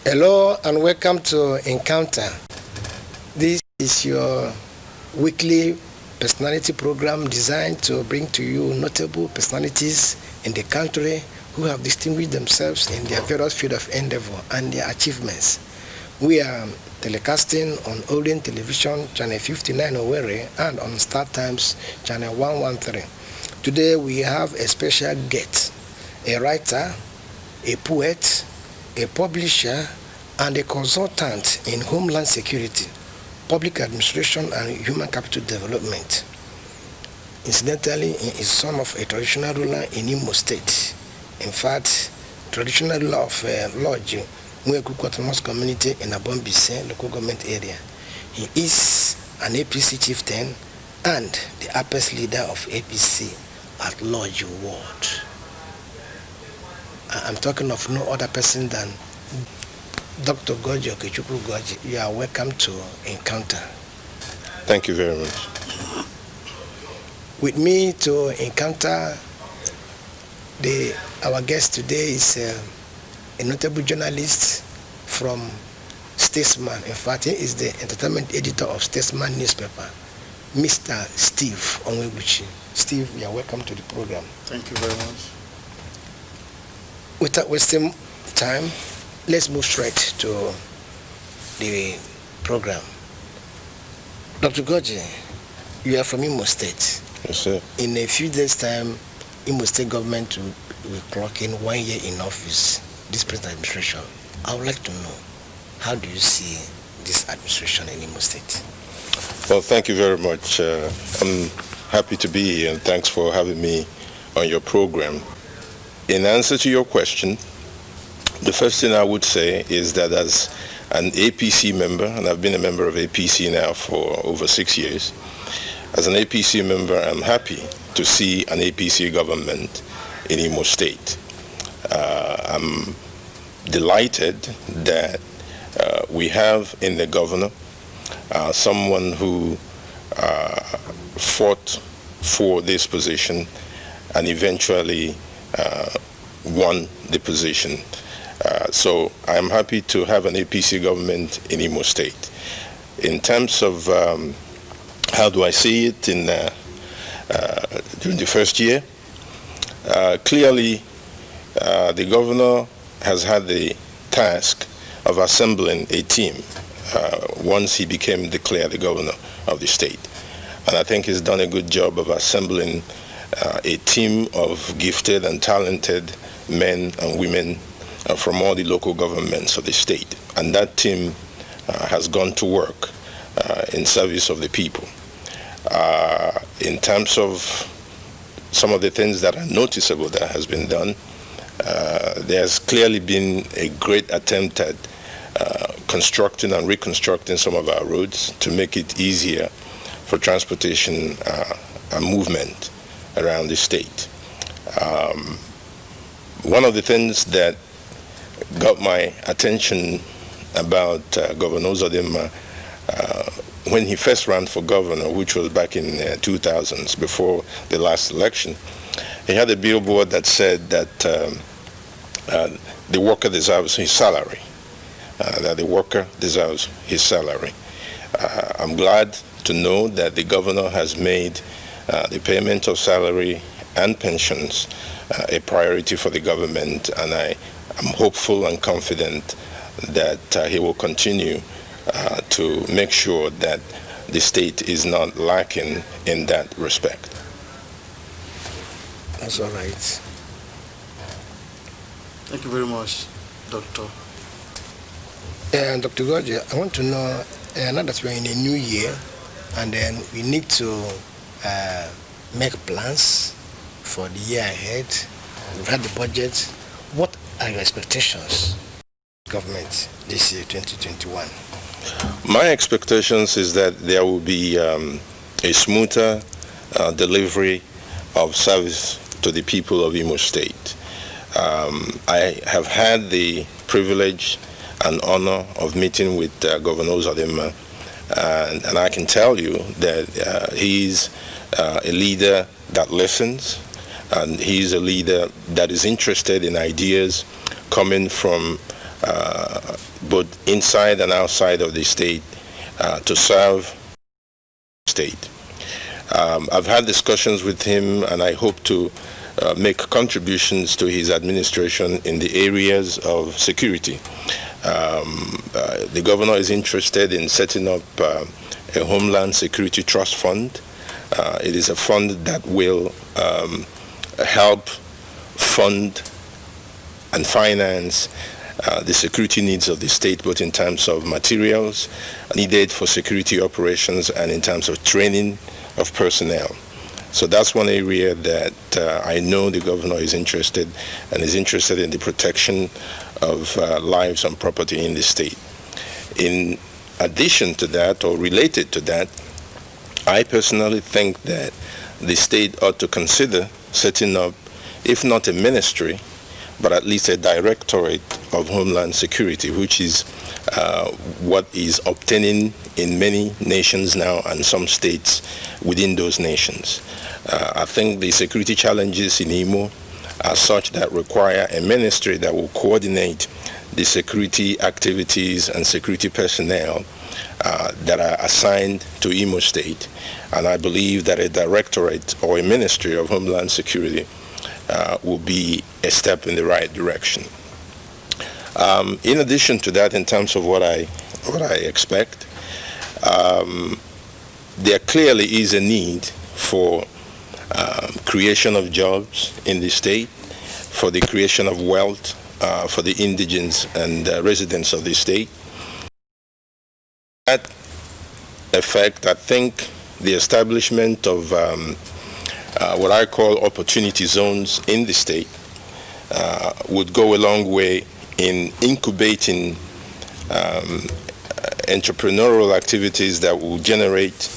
Hello and welcome to Encounter. This is your weekly personality program designed to bring to you notable personalities in the country who have distinguished themselves in their various field of endeavor and their achievements. We are telecasting on Orient Television Channel 59 Owerri and on Star Times Channel 113. Today we have a special guest, a writer, a poet, a publisher, and a consultant in Homeland Security, Public Administration and Human Capital Development. Incidentally, he is son of a traditional ruler in Imo State. In fact, traditional ruler of Ugorji, Autonomous Community in Abombise local government area. He is an APC chieftain and the apex leader of APC at Ugorji Ward. I'm talking of no other person than Dr. Ugorji Ugorji. You are welcome to Encounter. Thank you very much. With me to encounter our guest today is a notable journalist from Statesman. In fact, he is the entertainment editor of Statesman newspaper, Mr. Steve Ugorji. Steve, you are welcome to the program. Thank you very much. Without wasting time, let's move straight to the program. Dr. Ugorji, you are from Imo State. Yes, sir. In a few days' time, Imo State government will clock in 1 year in office, this present administration. I would like to know, how do you see this administration in Imo State? Well, thank you very much. I'm happy to be here, and thanks for having me on your program. In answer to your question, the first thing I would say is that as an APC member, and I've been a member of APC now for over 6 years, as an APC member, I'm happy to see an APC government in Imo State. I'm delighted that we have in the governor someone who fought for this position and eventually won the position. So I'm happy to have an APC government in Imo State. In terms of how do I see it in during the first year, clearly the governor has had the task of assembling a team once he became declared the governor of the state. And I think he's done a good job of assembling a team of gifted and talented men and women from all the local governments of the state. And that team has gone to work in service of the people. In terms of some of the things that are noticeable that has been done, there's clearly been a great attempt at constructing and reconstructing some of our roads to make it easier for transportation and movement around the state. One of the things that got my attention about Governor Uzodimma when he first ran for governor, which was back in 2000s, before the last election, he had a billboard that said that the worker deserves his salary, that the worker deserves his salary. I'm glad to know that the governor has made the payment of salary and pensions a priority for the government, and I am hopeful and confident that he will continue to make sure that the state is not lacking in that respect. That's all right. Thank you very much, Doctor. And Dr. Ugorji, I want to know, now that we're in a new year, and then we need to make plans for the year ahead. We've had the budget. What are your expectations, government, this year, 2021? My expectations is that there will be a smoother delivery of service to the people of Imo State. I have had the privilege and honor of meeting with Governor Uzodimma, and I can tell you that he's a leader that listens, and he's a leader that is interested in ideas coming from both inside and outside of the state, to serve the state. I've had discussions with him, and I hope to make contributions to his administration in the areas of security. The governor is interested in setting up a Homeland Security Trust Fund. It is a fund that will help fund and finance the security needs of the state, both in terms of materials needed for security operations and in terms of training of personnel. So that's one area that I know the governor is interested, and is interested in the protection of lives and property in the state. In addition to that, or related to that, I personally think that the state ought to consider setting up, if not a ministry, but at least a directorate of Homeland Security, which is what is obtaining in many nations now and some states within those nations. I think the security challenges in Imo are such that require a ministry that will coordinate the security activities and security personnel that are assigned to Imo State. And I believe that a directorate or a ministry of Homeland Security will be a step in the right direction. In addition to that, in terms of what I expect, there clearly is a need for creation of jobs in the state, for the creation of wealth for the indigents and residents of the state. That effect, I think the establishment of what I call opportunity zones in the state would go a long way in incubating entrepreneurial activities that will generate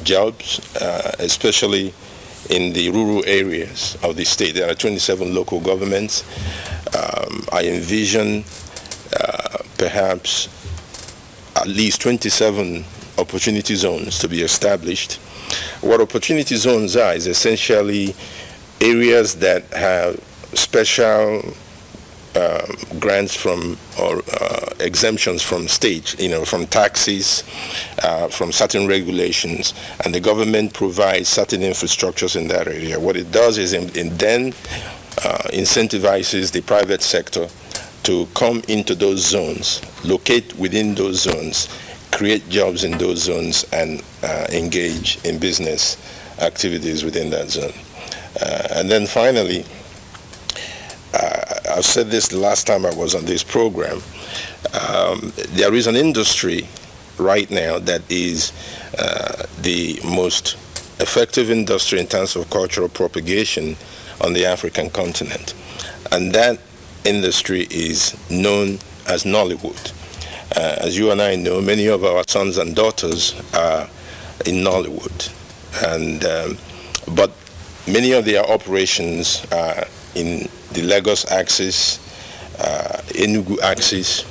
jobs, especially in the rural areas of the state. There are 27 local governments. I envision perhaps at least 27 opportunity zones to be established. What opportunity zones are is essentially areas that have special grants from or exemptions from state, from taxes, from certain regulations, and the government provides certain infrastructures in that area. What it does is then incentivizes the private sector to come into those zones, locate within those zones, create jobs in those zones, and engage in business activities within that zone. And then finally, I've said this the last time I was on this program, there is an industry right now that is the most effective industry in terms of cultural propagation on the African continent. And that industry is known as Nollywood. As you and I know, many of our sons and daughters are in Nollywood. But many of their operations are in the Lagos axis, Enugu axis.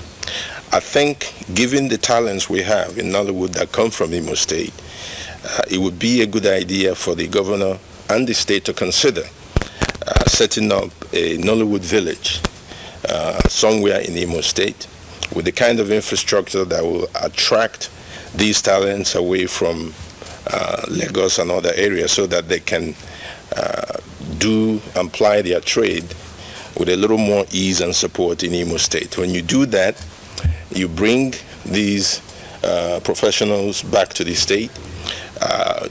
I think, given the talents we have in Nollywood that come from Imo State, it would be a good idea for the governor and the state to consider setting up a Nollywood village somewhere in Imo State with the kind of infrastructure that will attract these talents away from Lagos and other areas, so that they can do and ply their trade with a little more ease and support in Imo State. When you do that, you bring these professionals back to the state.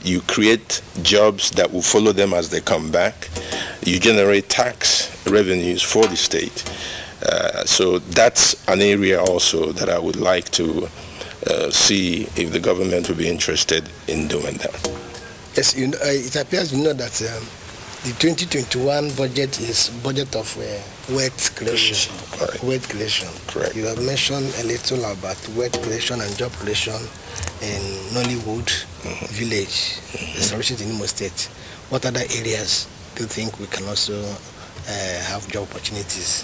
You create jobs that will follow them as they come back. You generate tax revenues for the state. So that's an area also that I would like to see if the government would be interested in doing that. Yes, it appears that the 2021 budget is budget of wealth creation. Right. Wealth creation. Correct. You have mentioned a little about wealth creation and job creation in Nollywood village, establishment in Imo State. What other areas do you think we can also have job opportunities?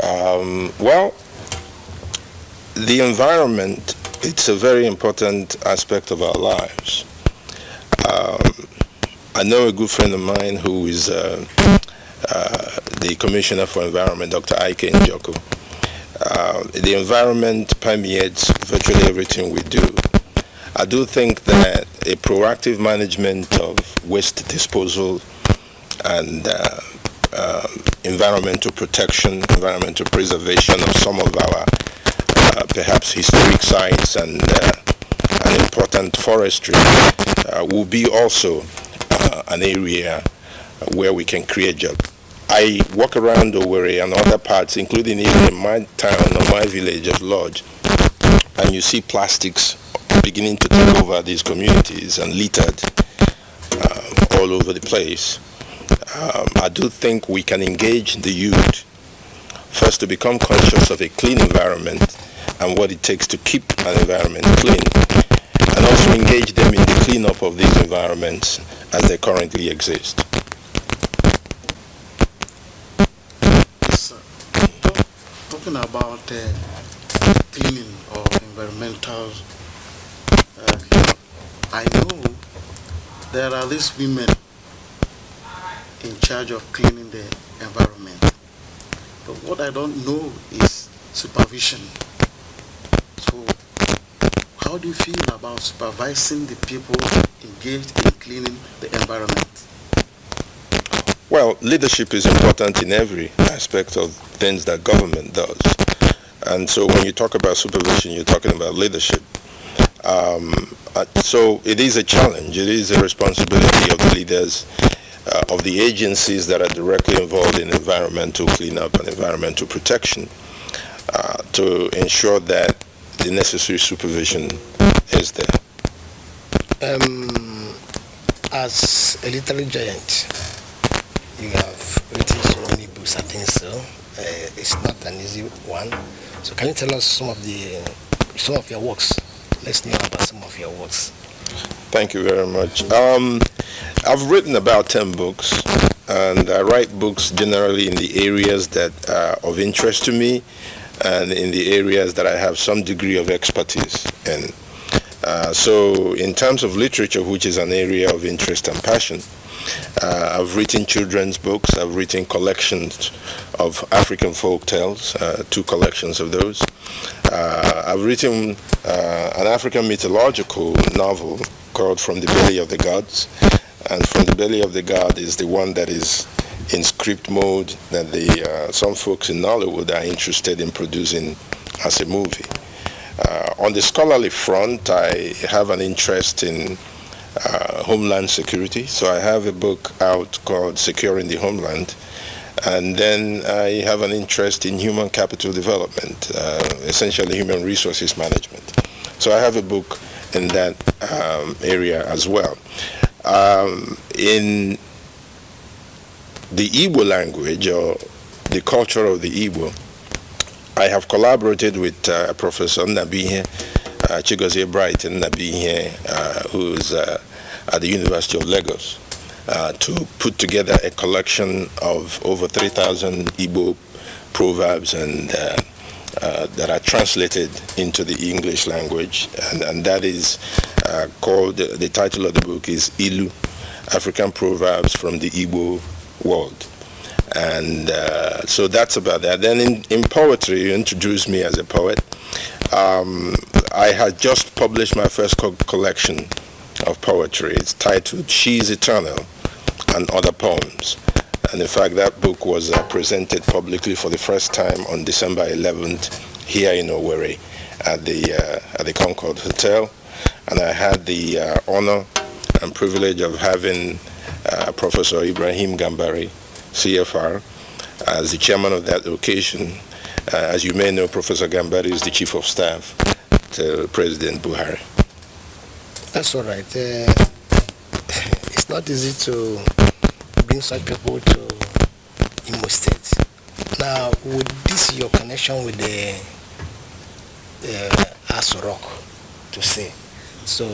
Well, the environment, it's a very important aspect of our lives. I know a good friend of mine who is the Commissioner for Environment, Dr. Ike Njoko. The environment permeates virtually everything we do. I do think that a proactive management of waste disposal and environmental protection, environmental preservation of some of our perhaps historic sites and important forestry will be also an area where we can create jobs. I walk around Owerri and other parts, including even in my town or my village of Lodge, and you see plastics beginning to take over these communities and littered all over the place. I do think we can engage the youth first to become conscious of a clean environment and what it takes to keep an environment clean, and also engage them in the cleanup of these environments as they currently exist. Yes, talking about cleaning or environmental, I know there are these women in charge of cleaning the environment. But what I don't know is supervision. So how do you feel about supervising the people engaged in cleaning the environment? Well, leadership is important in every aspect of things that government does. And so when you talk about supervision, you're talking about leadership. So it is a challenge. It is a responsibility of the leaders of the agencies that are directly involved in environmental cleanup and environmental protection to ensure that the necessary supervision is there. As a literary giant, you have written so many books, I think so. It's not an easy one. So can you tell us some of your works? Let's know about some of your works. Thank you very much. I've written about 10 books, and I write books generally in the areas that are of interest to me and in the areas that I have some degree of expertise in. So in terms of literature, which is an area of interest and passion, I've written children's books. I've written collections of African folk tales, 2 collections of those. I've written an African mythological novel called From the Belly of the Gods. And From the Belly of the God is the one that is in script mode that some folks in Nollywood are interested in producing as a movie. On the scholarly front, I have an interest in homeland security. So I have a book out called Securing the Homeland. And then I have an interest in human capital development, essentially human resources management. So I have a book in that area as well. In the Igbo language, or the culture of the Igbo, I have collaborated with Professor Nabihe, Chigozie Brighton Nabihe, who's at the University of Lagos, to put together a collection of over 3,000 Igbo proverbs and that are translated into the English language, and that is called, the title of the book is Ilu, African Proverbs from the Igbo World. And so that's about that. Then in poetry, you introduced me as a poet. I had just published my first collection of poetry. It's titled She is Eternal and Other Poems. And in fact, that book was presented publicly for the first time on December 11th here in Owerri at the Concord Hotel. And I had the honor and privilege of having Professor Ibrahim Gambari, CFR, as the chairman of that occasion. As you may know, Professor Gambari is the chief of staff to President Buhari. That's all right. It's not easy to bring such people to Imo State. Now, with this your connection with the Aso Rock, to say, so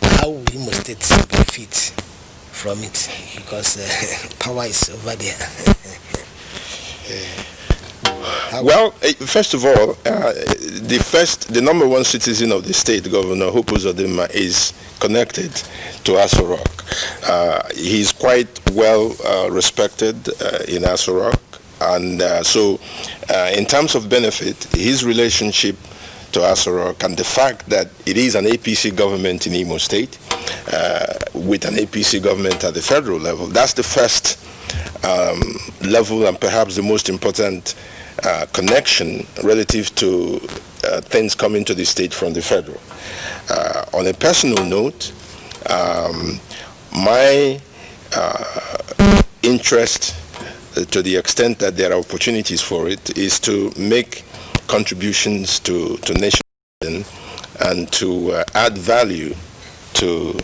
how will Imo State benefit from it? Because power is over there. Well, first of all, the number one citizen of the state, Governor Hope Uzodinma, is connected to Aso Rock. He's quite well respected in Aso Rock, And in terms of benefit, his relationship to Asorok and the fact that it is an APC government in Imo State with an APC government at the federal level, that's the first level and perhaps the most important connection relative to things coming to the state from the federal. On a personal note, my interest, to the extent that there are opportunities for it, is to make contributions to nation building and to add value to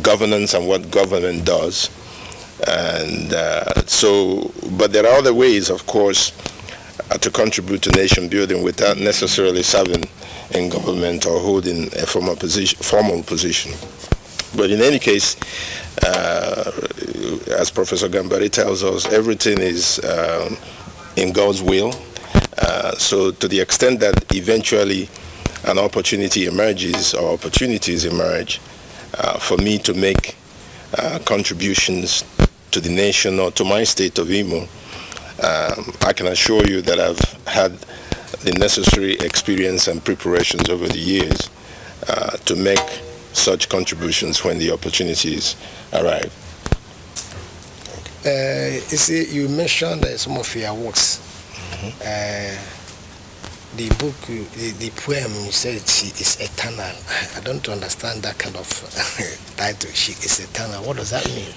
governance and what government does. And but there are other ways, of course, to contribute to nation building without necessarily serving in government or holding a formal position. But in any case, as Professor Gambari tells us, everything is in God's will. So to the extent that eventually an opportunity emerges or opportunities emerge for me to make contributions to the nation or to my state of Imo, I can assure you that I've had the necessary experience and preparations over the years to make such contributions when the opportunities arrive. You see, you mentioned some of your works. The book, the poem, you said she is eternal. I don't understand that kind of title. She is eternal. What does that mean?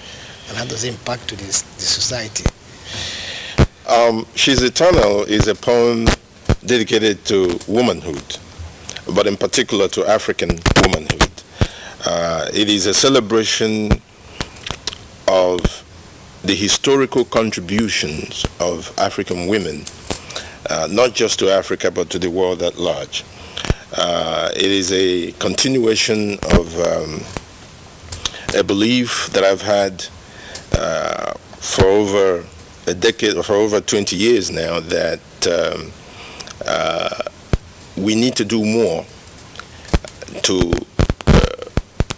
And how does it impact to the society? She's Eternal is a poem dedicated to womanhood, but in particular to African womanhood. It is a celebration of the historical contributions of African women, not just to Africa, but to the world at large. It is a continuation of a belief that I've had for over a decade, or for over 20 years now, that we need to do more to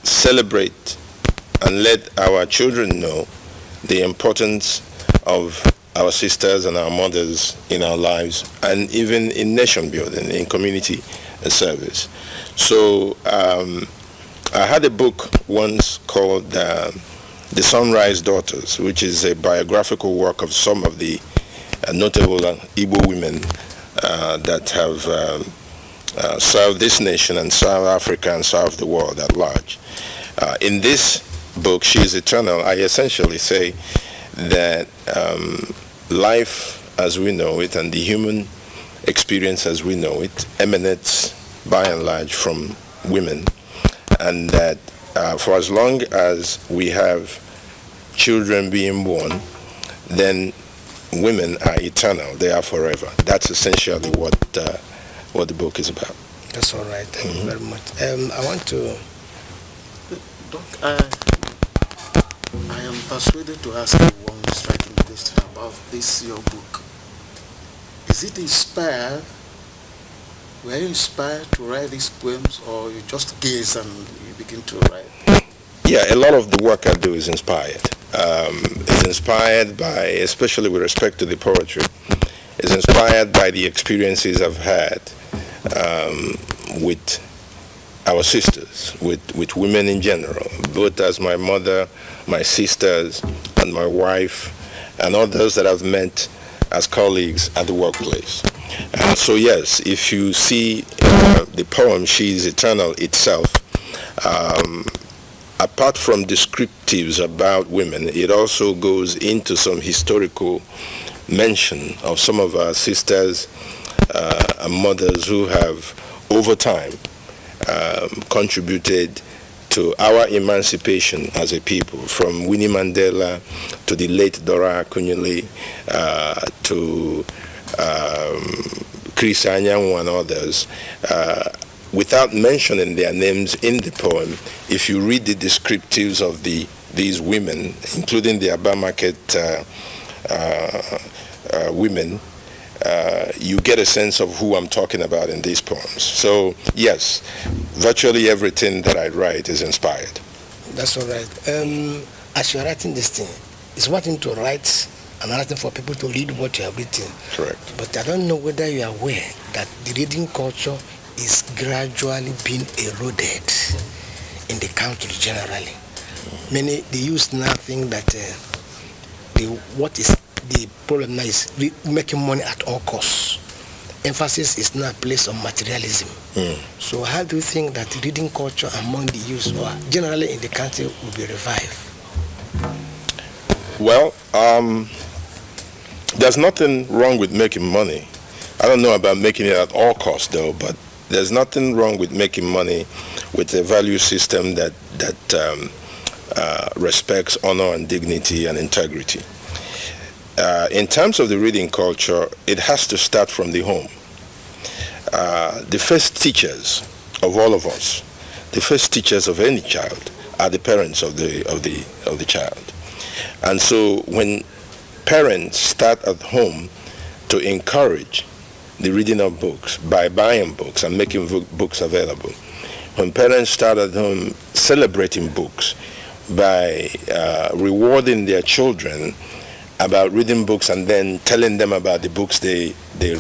celebrate and let our children know the importance of our sisters and our mothers in our lives, and even in nation building, in community service. So I had a book once called The Sunrise Daughters, which is a biographical work of some of the notable Igbo women that have served this nation and served Africa and served the world at large. In this book, She is Eternal, I essentially say that life as we know it and the human experience as we know it emanates by and large from women, and that for as long as we have children being born, then women are eternal, they are forever. That's essentially what the book is about. That's all right. Thank you very much. I want to... Doc, I am persuaded to ask you one striking question about this, your book. Is it inspired? Were you inspired to write these poems, or you just gaze and you begin to write? Yeah, a lot of the work I do is inspired. It's inspired by, especially with respect to the poetry, it's inspired by the experiences I've had with our sisters, with women in general, both as my mother, my sisters, and my wife, and others that I've met as colleagues at the workplace. So yes, if you see the poem She is Eternal itself, apart from descriptives about women, it also goes into some historical mention of some of our sisters and mothers who have, over time, contributed to our emancipation as a people, from Winnie Mandela to the late Dora Akunyili to Chris Anyanwu and others. Without mentioning their names in the poem, if you read the descriptives of these women, including the Aba Market women, you get a sense of who I'm talking about in these poems. So yes, virtually everything that I write is inspired. That's all right. As you're writing this thing, is one thing to write another thing for people to read what you have written. Correct. But I don't know whether you are aware that the reading culture is gradually being eroded in the country generally. Many, they use now think that what is the problem now is making money at all costs. Emphasis is now placed on materialism. So how do you think that reading culture among the youth or generally in the country will be revived? Well, there's nothing wrong with making money. I don't know about making it at all costs though, but there's nothing wrong with making money with a value system that respects honor and dignity and integrity. In terms of the reading culture, it has to start from the home. The first teachers of all of us, the first teachers of any child, are the parents of the child. And so when parents start at home to encourage the reading of books by buying books and making books available, when parents start at home celebrating books by rewarding their children about reading books and then telling them about the books they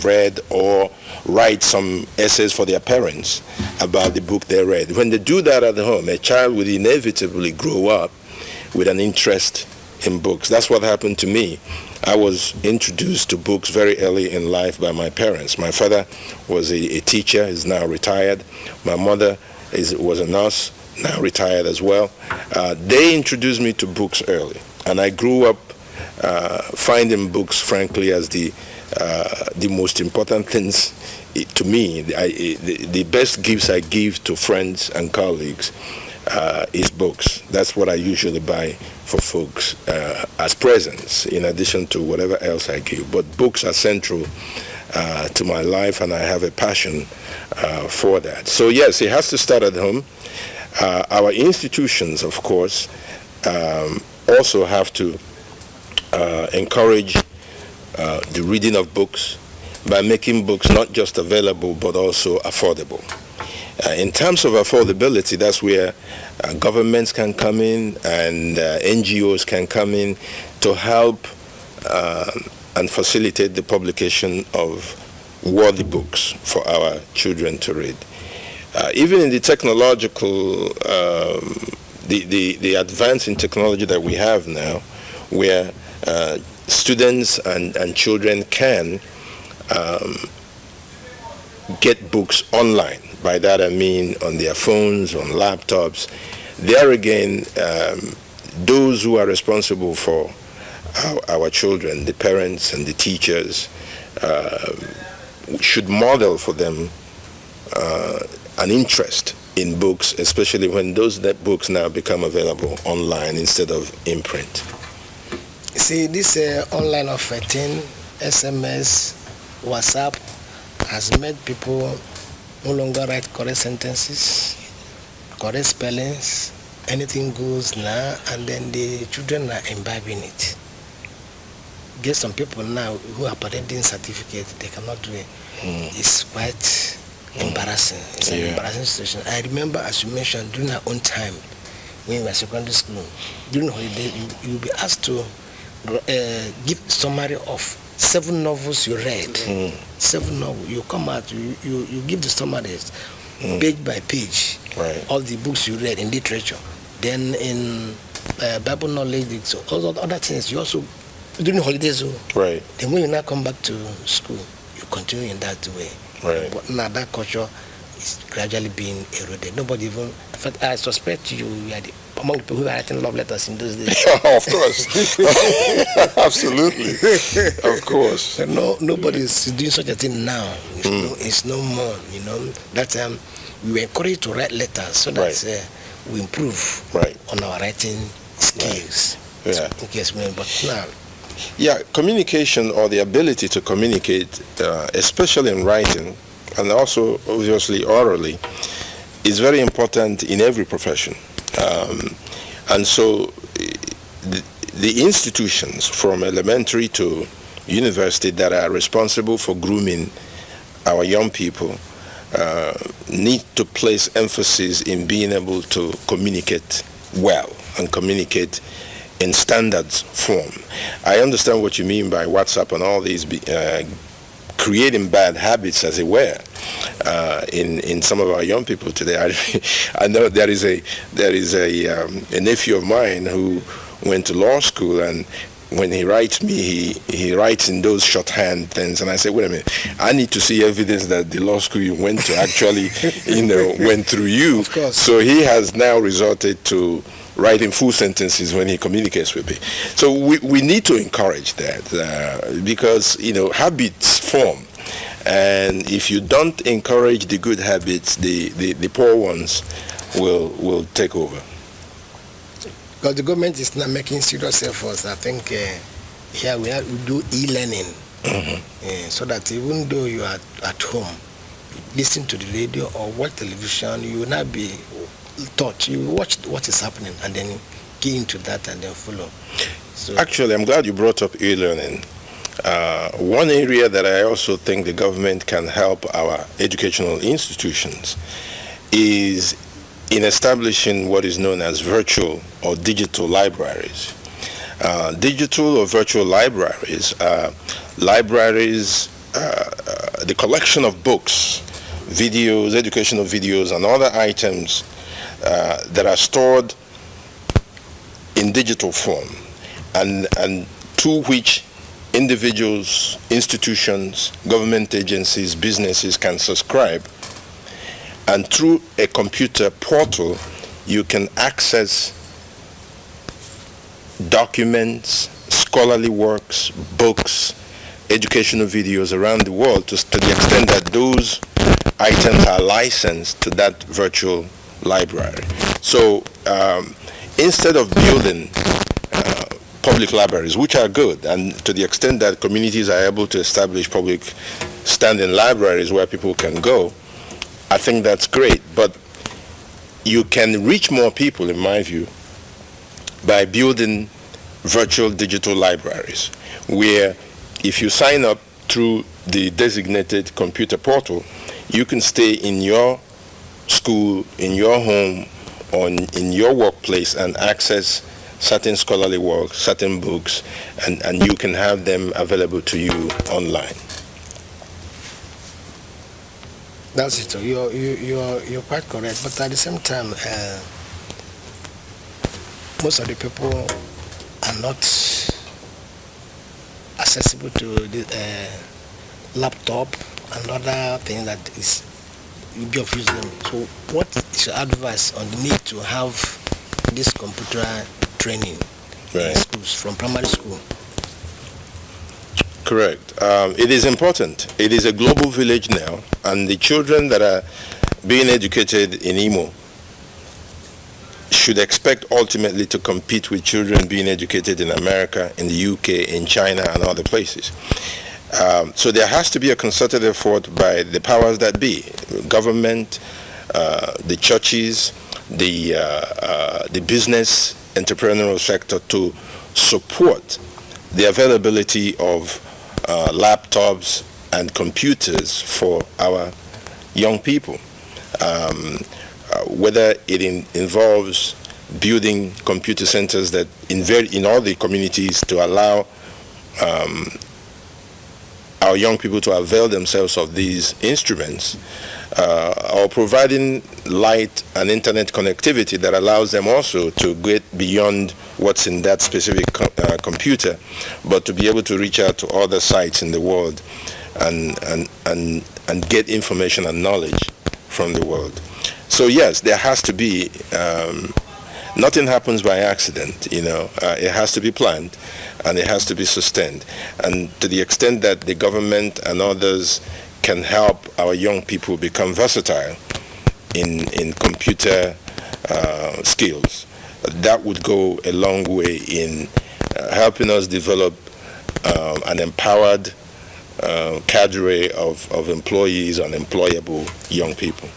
read, or write some essays for their parents about the book they read. When they do that at home, a child will inevitably grow up with an interest in books. That's what happened to me. I was introduced to books very early in life by my parents. My father was a teacher, is now retired. My mother was a nurse, now retired as well. They introduced me to books early, and I grew up finding books, frankly, as the most important things to me. The best gifts I give to friends and colleagues is books. That's what I usually buy for folks as presents, in addition to whatever else I give. But books are central to my life, and I have a passion for that. So yes, it has to start at home. Our institutions, of course, also have to encourage the reading of books by making books not just available but also affordable. In terms of affordability, that's where governments can come in and NGOs can come in to help and facilitate the publication of worthy books for our children to read. Even in the technological, the advance in technology that we have now, where students and children can get books online. By that I mean on their phones, on laptops. There again, those who are responsible for our children, the parents and the teachers, should model for them an interest in books, especially when those books now become available online instead of in print. See, this online of thing, SMS, WhatsApp, has made people no longer write correct sentences, correct spellings, anything goes now, and then the children are imbibing it. Get some people now who are parading certificates, they cannot do it. It's quite embarrassing. It's an embarrassing situation. I remember, as you mentioned, during our own time, when we were secondary school, during holiday, you will be asked to give summary of 7 novels you read. 7 novels. You come out, you give the summaries, page by page, right. All the books you read in literature. Then in Bible knowledge, so all other things, you also, during holidays, right. Then when you now come back to school, you continue in that way. Right. But now that culture is gradually being eroded. Nobody even, in fact, I suspect you are among the people who are writing love letters in those days. Of course. Absolutely. Of course. Nobody is doing such a thing now. It's no more, That time we were encouraged to write letters so that we improve on our writing skills. Right. Yeah. So, yes, but now. Yeah, communication, or the ability to communicate, especially in writing and also obviously orally, is very important in every profession. And so the institutions from elementary to university that are responsible for grooming our young people need to place emphasis in being able to communicate well and communicate in standards form. I understand what you mean by WhatsApp and all these creating bad habits, as it were, in some of our young people today. I know there is a nephew of mine who went to law school, and when he writes me, he writes in those shorthand things, and I say, wait a minute, I need to see evidence that the law school you went to actually, went through you. Of course. So he has now resorted to writing full sentences when he communicates with me. So we need to encourage that because habits form, and if you don't encourage the good habits, the poor ones will take over. Because the government is not making serious efforts. I think here we do e-learning, so that even though you are at home, listen to the radio or watch television, you will not be taught. You watch what is happening and then get into that and then follow. So actually, I'm glad you brought up e-learning. One area that I also think the government can help our educational institutions is in establishing what is known as virtual or digital libraries. Digital or virtual libraries are libraries, the collection of books, videos, educational videos, and other items that are stored in digital form, and to which individuals, institutions, government agencies, businesses can subscribe. And through a computer portal, you can access documents, scholarly works, books, educational videos around the world to the extent that those items are licensed to that virtual library. So instead of building public libraries, which are good, and to the extent that communities are able to establish public standing libraries where people can go, I think that's great. But you can reach more people, in my view, by building virtual digital libraries, where if you sign up through the designated computer portal, you can stay in your school, in your home, or in your workplace and access certain scholarly work, certain books, and you can have them available to you online. that's it. You're quite correct. But at the same time, most of the people are not accessible to the laptop and other things that will be of use to them. So what is your advice on the need to have this computer training in schools from primary school? Correct. It is important. It is a global village now, and the children that are being educated in Imo should expect ultimately to compete with children being educated in America, in the UK, in China, and other places. So there has to be a concerted effort by the powers that be, government, the churches, the business, entrepreneurial sector, to support the availability of laptops and computers for our young people. Whether it involves building computer centers that in all the communities to allow our young people to avail themselves of these instruments, or providing light and internet connectivity that allows them also to get beyond what's in that specific computer, but to be able to reach out to other sites in the world and get information and knowledge from the world. So yes, there has to be, nothing happens by accident, it has to be planned and it has to be sustained. And to the extent that the government and others can help our young people become versatile in computer skills, that would go a long way in helping us develop an empowered cadre of employees and employable young people.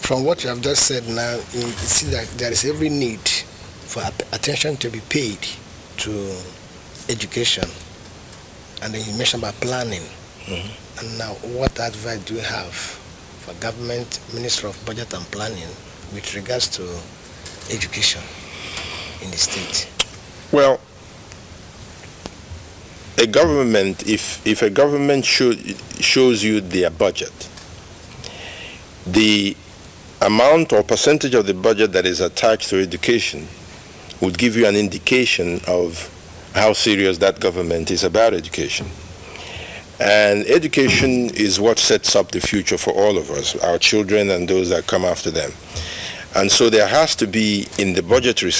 From what you have just said now, you see that there is every need for attention to be paid to education. And then you mentioned about planning. Mm-hmm. And now, what advice do you have for government, Minister of Budget and Planning with regards to education in the state? Well, a government, if a government shows you their budget, the amount or percentage of the budget that is attached to education would give you an indication of how serious that government is about education. And education is what sets up the future for all of us, our children and those that come after them. And so there has to be, in the budgetary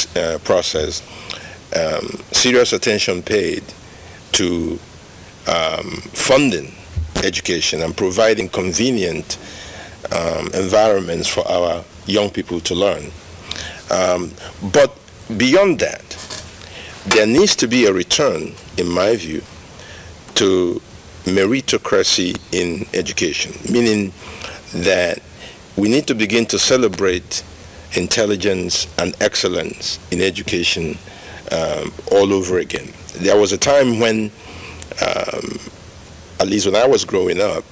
process, serious attention paid to funding education and providing convenient environments for our young people to learn. But beyond that, there needs to be a return, in my view, to meritocracy in education, meaning that we need to begin to celebrate intelligence and excellence in education all over again. There was a time when, at least when I was growing up,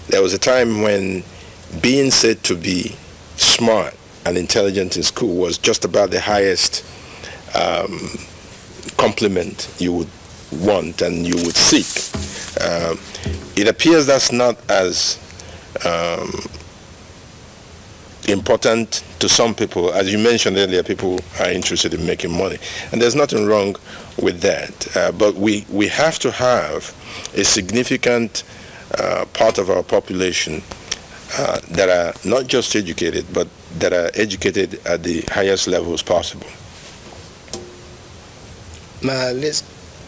there was a time when being said to be smart and intelligent in school was just about the highest compliment you would want and you would seek. It appears that's not as important to some people. As you mentioned earlier, people are interested in making money, and there's nothing wrong with that. But we have to have a significant part of our population that are not just educated, but that are educated at the highest levels possible. Now, let's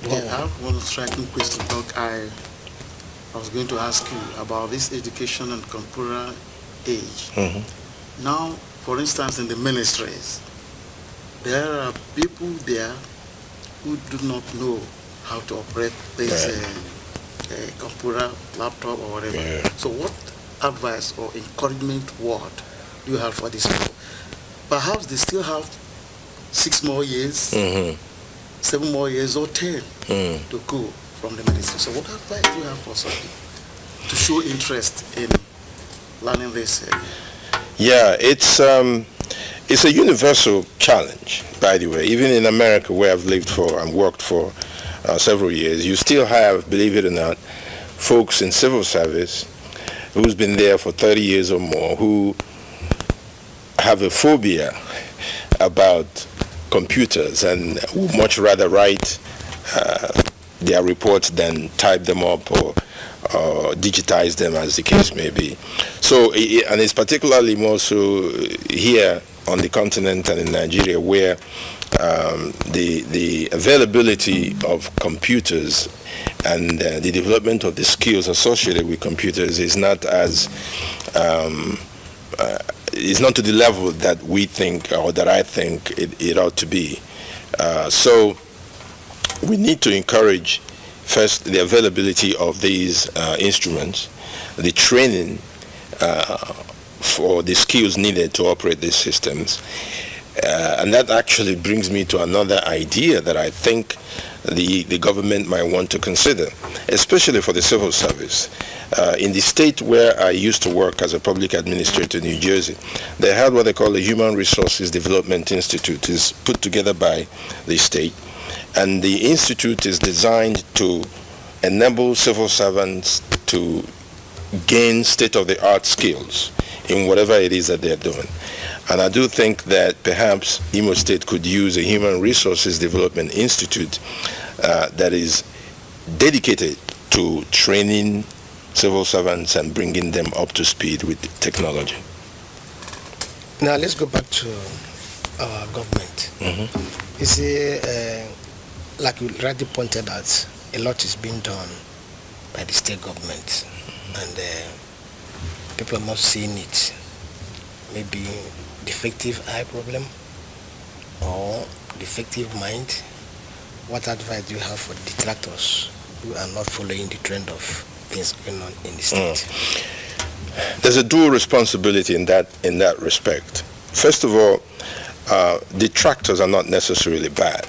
I have one striking question, Doc. I was going to ask you about this education and computer age. Mm-hmm. Now, for instance, in the ministries, there are people there who do not know how to operate this computer, laptop, or whatever. Yeah. So what advice or encouragement word do you have for these people? Perhaps they still have 6 more years, Mm-hmm. 7 more years, or 10 to go from the ministry. So what advice do you have for some people to show interest in learning this? Yeah, it's a universal challenge, by the way. Even in America, where I've lived for and worked for several years, you still have, believe it or not, folks in civil service who's been there for 30 years or more who have a phobia about computers and would much rather write their reports than type them up or digitize them, as the case may be. So, and it's particularly more so here on the continent and in Nigeria, where the availability of computers and the development of the skills associated with computers is not as is not to the level that we think or that I think it ought to be. So we need to encourage first the availability of these instruments, the training for the skills needed to operate these systems. And that actually brings me to another idea that I think the government might want to consider, especially for the civil service. In the state where I used to work as a public administrator in New Jersey, they had what they call the Human Resources Development Institute. It's put together by the state, and the institute is designed to enable civil servants to gain state-of-the-art skills in whatever it is that they're doing. And I do think that perhaps Imo State could use a Human Resources Development Institute that is dedicated to training civil servants and bringing them up to speed with technology. Now let's go back to our government. Mm-hmm. You see, like you rightly pointed out, a lot is being done by the state government, and people are not seeing it. Maybe defective eye problem or defective mind. What advice do you have for detractors who are not following the trend of things going on in the state? There's a dual responsibility in that respect. First of all, detractors are not necessarily bad.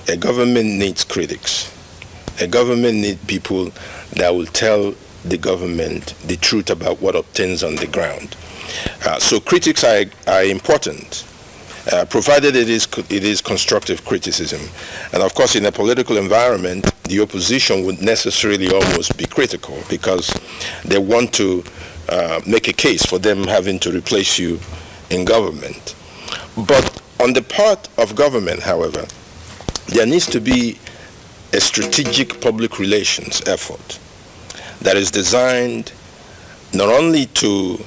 A government needs critics. A government needs people that will tell the government the truth about what obtains on the ground. So critics are important, provided it is constructive criticism. And of course, in a political environment, the opposition would necessarily almost be critical because they want to make a case for them having to replace you in government. But on the part of government, however, there needs to be a strategic public relations effort that is designed not only to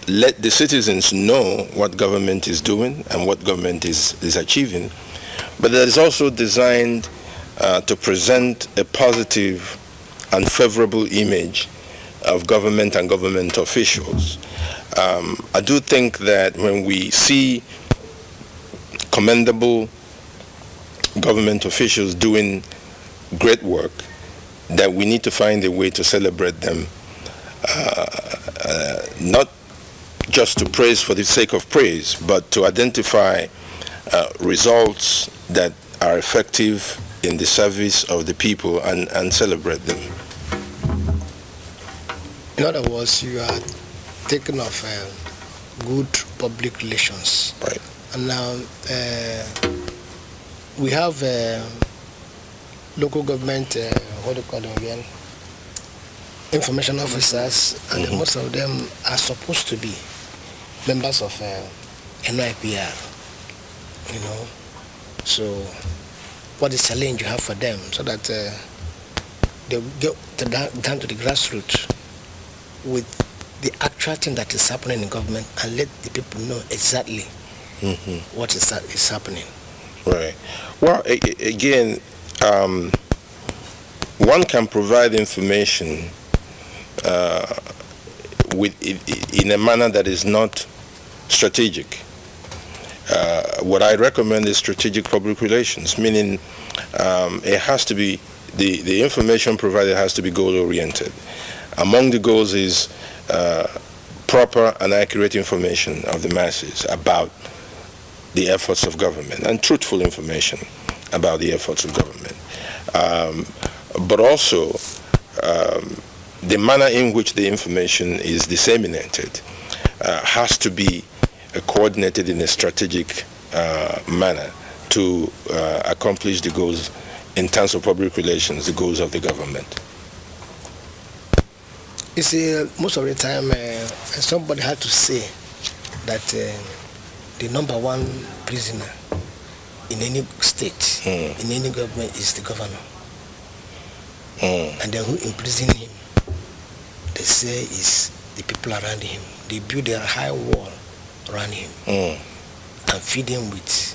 let the citizens know what government is doing and what government is achieving, but that is also designed to present a positive and favorable image of government and government officials. I do think that when we see commendable government officials doing great work, that we need to find a way to celebrate them, not just to praise for the sake of praise, but to identify results that are effective in the service of the people and celebrate them. In other words, you are taking off good public relations. Right. And now we have local government, what do you call them again? Information officers, and most of them are supposed to be members of NIPR, you know. So what is the challenge you have for them so that they get down to the grassroots with the actual thing that is happening in government and let the people know exactly what is happening? Right. Well, again, one can provide information in a manner that is not strategic. What I recommend is strategic public relations, meaning it has to be, the information provided has to be goal-oriented. Among the goals is proper and accurate information of the masses about the efforts of government and truthful information about the efforts of government. But also the manner in which the information is disseminated has to be coordinated in a strategic manner to accomplish the goals in terms of public relations, the goals of the government. You see, most of the time, somebody had to say that the number one prisoner in any state, in any government, is the governor. And then who imprison him, they say, is the people around him. They build a high wall around him and feed him with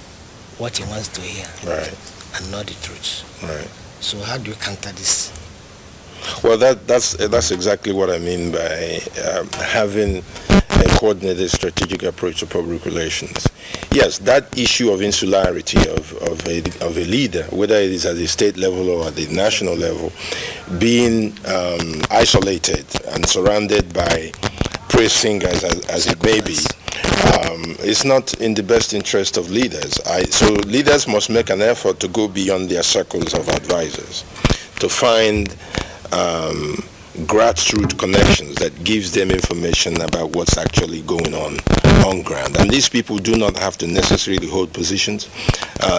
what he wants to hear, right, and not the truth. Right. So how do you counter this? Well, that's exactly what I mean by having a coordinated strategic approach to public relations. Yes, that issue of insularity of a leader, whether it is at the state level or at the national level, being isolated and surrounded by praise singers as it may be, is not in the best interest of leaders. So leaders must make an effort to go beyond their circles of advisors, to find grassroots connections that gives them information about what's actually going on ground. And these people do not have to necessarily hold positions.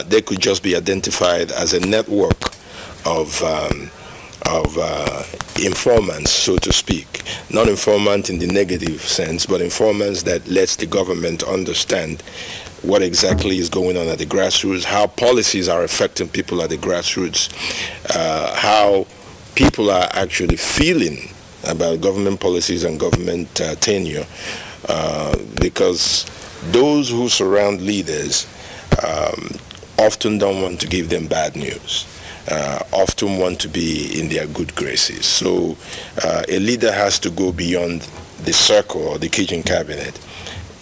They could just be identified as a network of informants, so to speak. Not informants in the negative sense, but informants that lets the government understand what exactly is going on at the grassroots, how policies are affecting people at the grassroots, how people are actually feeling about government policies and government tenure, because those who surround leaders often don't want to give them bad news, often want to be in their good graces. So a leader has to go beyond the circle or the kitchen cabinet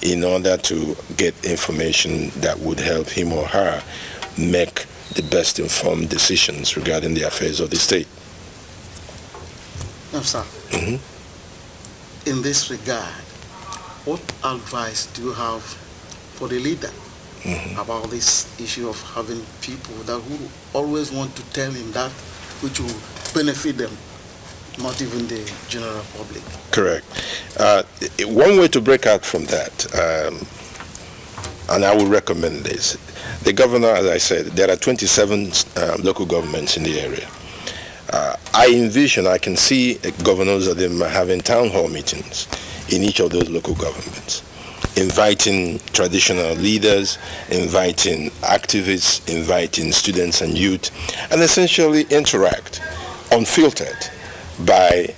in order to get information that would help him or her make the best informed decisions regarding the affairs of the state. Now, sir, in this regard, what advice do you have for the leader about this issue of having people that who always want to tell him that which will benefit them, not even the general public? Correct. One way to break out from that, and I would recommend this. The governor, as I said, there are 27 local governments in the area. I can see governors of them having town hall meetings in each of those local governments, inviting traditional leaders, inviting activists, inviting students and youth, and essentially interact unfiltered by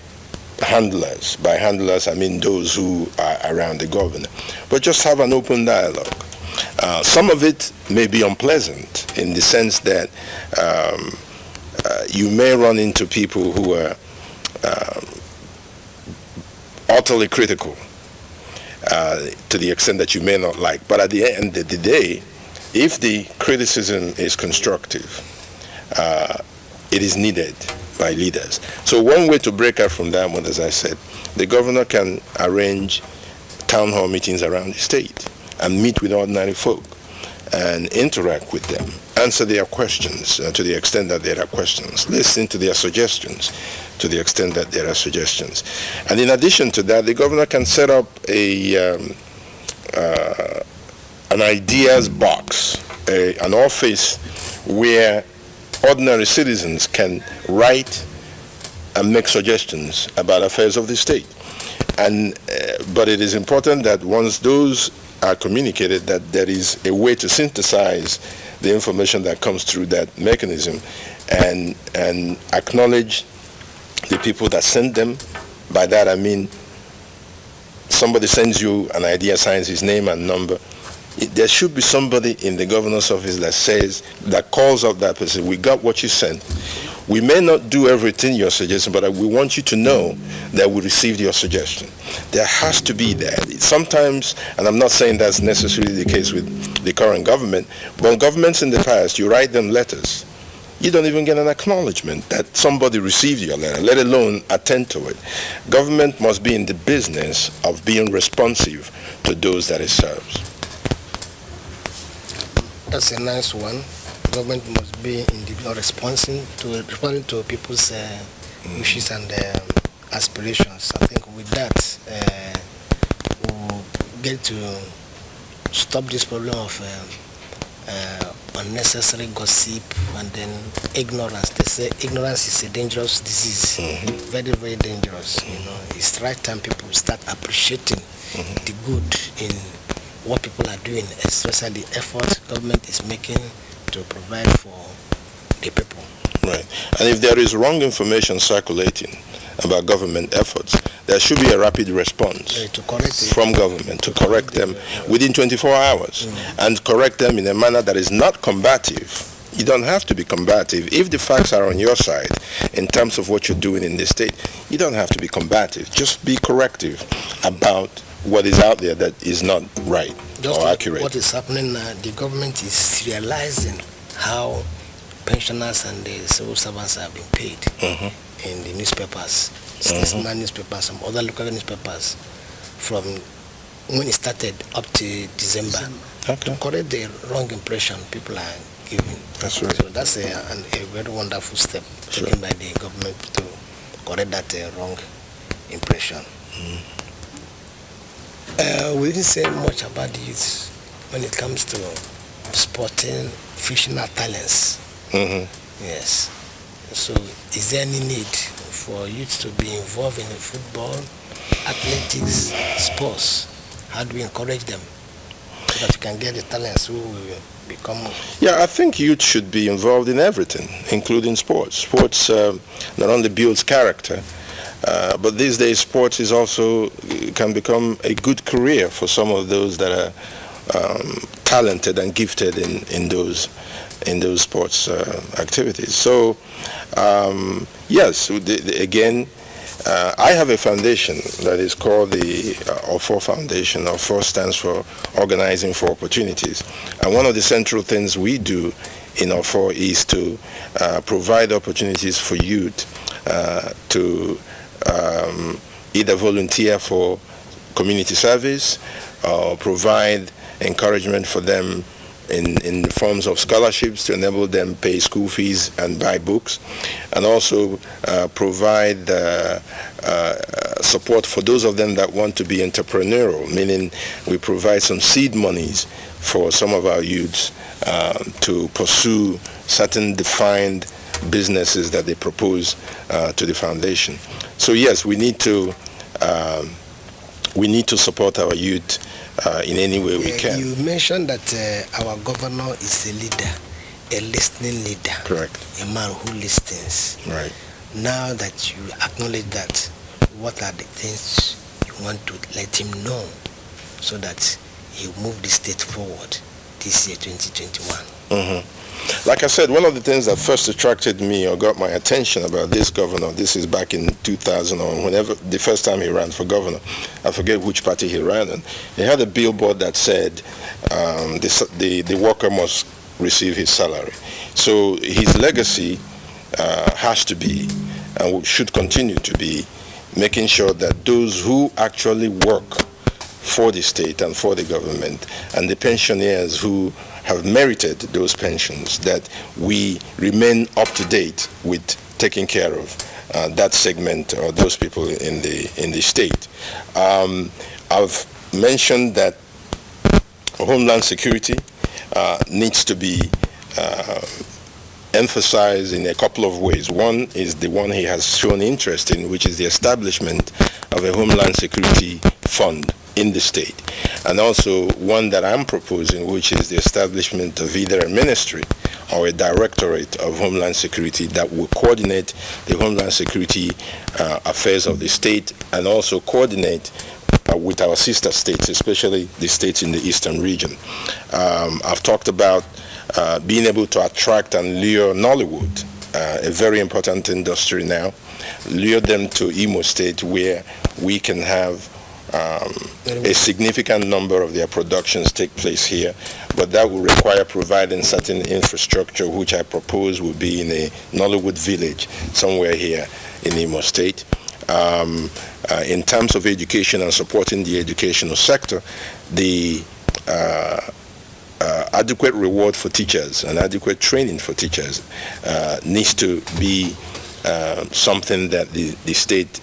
handlers. By handlers, I mean those who are around the governor, but just have an open dialogue. Some of it may be unpleasant in the sense that you may run into people who are utterly critical to the extent that you may not like. But at the end of the day, if the criticism is constructive, it is needed by leaders. So one way to break out from that one, as I said, the governor can arrange town hall meetings around the state and meet with ordinary folk and interact with them, answer their questions to the extent that there are questions, listen to their suggestions to the extent that there are suggestions. And in addition to that, the governor can set up an ideas box, an office where ordinary citizens can write and make suggestions about affairs of the state. And but it is important that once those are communicated, that there is a way to synthesize the information that comes through that mechanism and acknowledge the people that send them. By that I mean somebody sends you an idea, signs his name and number. There should be somebody in the governor's office that calls up that person. We got what you sent. We may not do everything you're suggesting, but we want you to know that we received your suggestion. There has to be that. Sometimes, and I'm not saying that's necessarily the case with the current government, but governments in the past, you write them letters. You don't even get an acknowledgement that somebody received your letter, let alone attend to it. Government must be in the business of being responsive to those that it serves. That's a nice one. Government must be in the responding to people's wishes and aspirations. I think with that, we'll get to stop this problem of unnecessary gossip and then ignorance. They say ignorance is a dangerous disease. Very, very dangerous. You know, it's right time people start appreciating the good in what people are doing, especially the effort government is making to provide for the people. Right. And if there is wrong information circulating about government efforts, there should be a rapid response from government to correct them within 24 hours and correct them in a manner that is not combative. You don't have to be combative. If the facts are on your side in terms of what you're doing in the state, you don't have to be combative. Just be corrective about what is out there that is not right or accurate. What is happening now, the government is realizing how pensioners and the civil servants have been paid in the newspapers, national newspapers, some other local newspapers, from when it started up to December. To correct the wrong impression people are giving. That's right. So that's a very wonderful step taken by the government to correct that wrong impression. We didn't say much about the youth when it comes to sporting fictional talents. Yes. So is there any need for youth to be involved in football, athletics, sports? How do we encourage them so that you can get the talents who will become? Yeah, I think youth should be involved in everything, including sports. Sports not only builds character, but these days sports is also can become a good career for some of those that are talented and gifted in those sports activities. So yes, again, I have a foundation that is called the OFO Foundation. OFO stands for Organizing for Opportunities, and one of the central things we do in OFO is to provide opportunities for youth to either volunteer for community service or provide encouragement for them in forms of scholarships to enable them pay school fees and buy books, and also provide support for those of them that want to be entrepreneurial, meaning we provide some seed monies for some of our youths to pursue certain defined businesses that they propose to the foundation. So yes, we need to support our youth in any way we can. You mentioned that our governor is a leader, a listening leader. Correct. A man who listens. Right. Now that you acknowledge that, what are the things you want to let him know so that he'll move the state forward this year, 2021? Mm-hmm. Like I said, one of the things that first attracted me or got my attention about this governor, this is back in 2000 or whenever, the first time he ran for governor, I forget which party he ran in, he had a billboard that said the worker must receive his salary. So his legacy has to be, and should continue to be, making sure that those who actually work for the state and for the government, and the pensioners who have merited those pensions, that we remain up to date with taking care of that segment or those people in the state. I've mentioned that Homeland Security needs to be emphasized in a couple of ways. One is the one he has shown interest in, which is the establishment of a Homeland Security Fund in the state, and also one that I'm proposing, which is the establishment of either a ministry or a directorate of Homeland Security that will coordinate the Homeland Security affairs of the state, and also coordinate with our sister states, especially the states in the eastern region. I've talked about being able to attract and lure Nollywood, a very important industry now, lure them to Imo State, where we can have a significant number of their productions take place here, but that will require providing certain infrastructure, which I propose will be in a Nollywood village somewhere here in Imo State. In terms of education and supporting the educational sector, the adequate reward for teachers and adequate training for teachers needs to be something that the state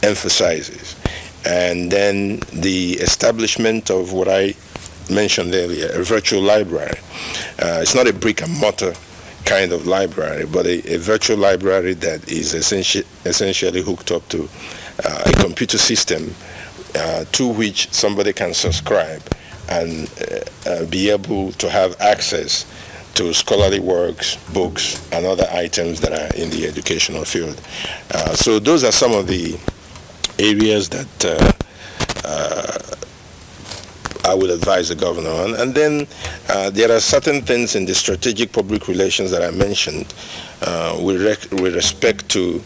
emphasizes. And then the establishment of what I mentioned earlier, a virtual library. It's not a brick and mortar kind of library, but a virtual library that is essentially hooked up to a computer system to which somebody can subscribe and be able to have access to scholarly works, books, and other items that are in the educational field. So those are some of the areas that I would advise the governor on. And then there are certain things in the strategic public relations that I mentioned with respect to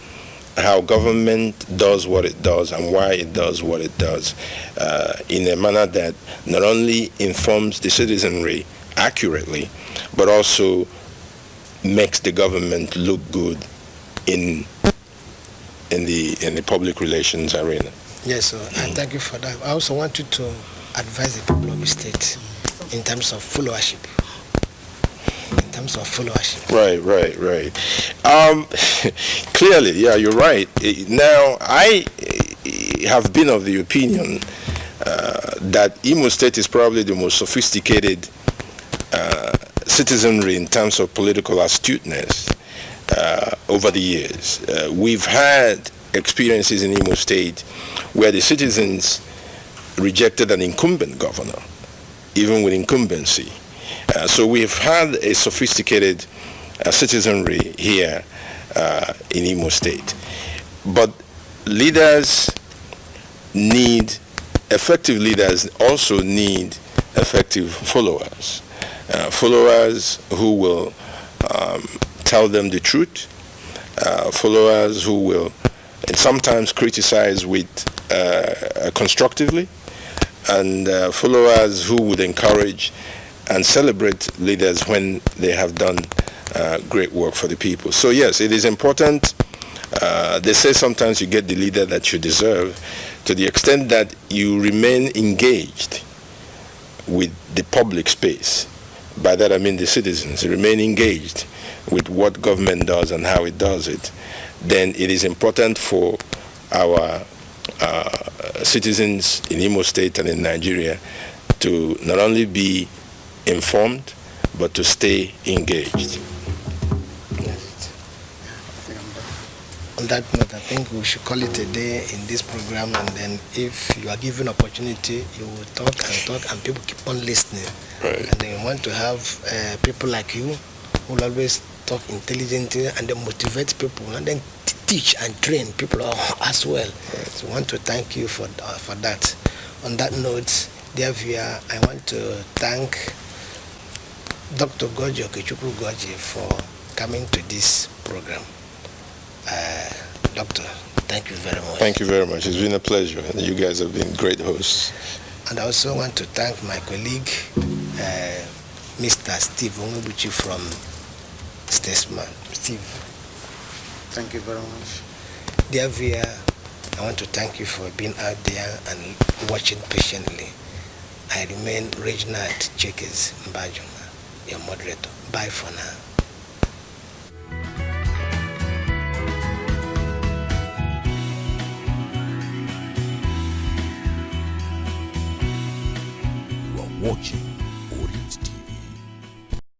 how government does what it does and why it does what it does in a manner that not only informs the citizenry accurately, but also makes the government look good in the public relations arena. Yes, sir. And thank you for that. I also want you to advise the people of the state in terms of followership. Right. Clearly, yeah, you're right. Now, I have been of the opinion that Imo State is probably the most sophisticated citizenry in terms of political astuteness over the years. We've had experiences in Imo State where the citizens rejected an incumbent governor, even with incumbency. So we've had a sophisticated citizenry here in Imo State. But effective leaders also need effective followers. Followers who will tell them the truth, followers who will sometimes criticize constructively, and followers who would encourage and celebrate leaders when they have done great work for the people. So yes, it is important. They say sometimes you get the leader that you deserve, to the extent that you remain engaged with the public space. By that I mean the citizens remain engaged with what government does and how it does it. Then it is important for our citizens in Imo State and in Nigeria to not only be informed, but to stay engaged. On that note, I think we should call it a day in this program, and then if you are given opportunity, you will talk, and people keep on listening. Right. And then you want to have people like you who will always talk intelligently and then motivate people, and then teach and train people as well. Right. So I want to thank you for that. On that note, dear viewer, I want to thank Dr. Ugorji for coming to this program. Doctor, thank you very much. Thank you very much. It's been a pleasure, and you guys have been great hosts. And I also want to thank my colleague, Mr. Steve Onwebuchi from Statesman. Steve. Thank you very much. Dear viewer, I want to thank you for being out there and watching patiently. I remain Reginald Chekes Mbajoma, your moderator. Bye for now.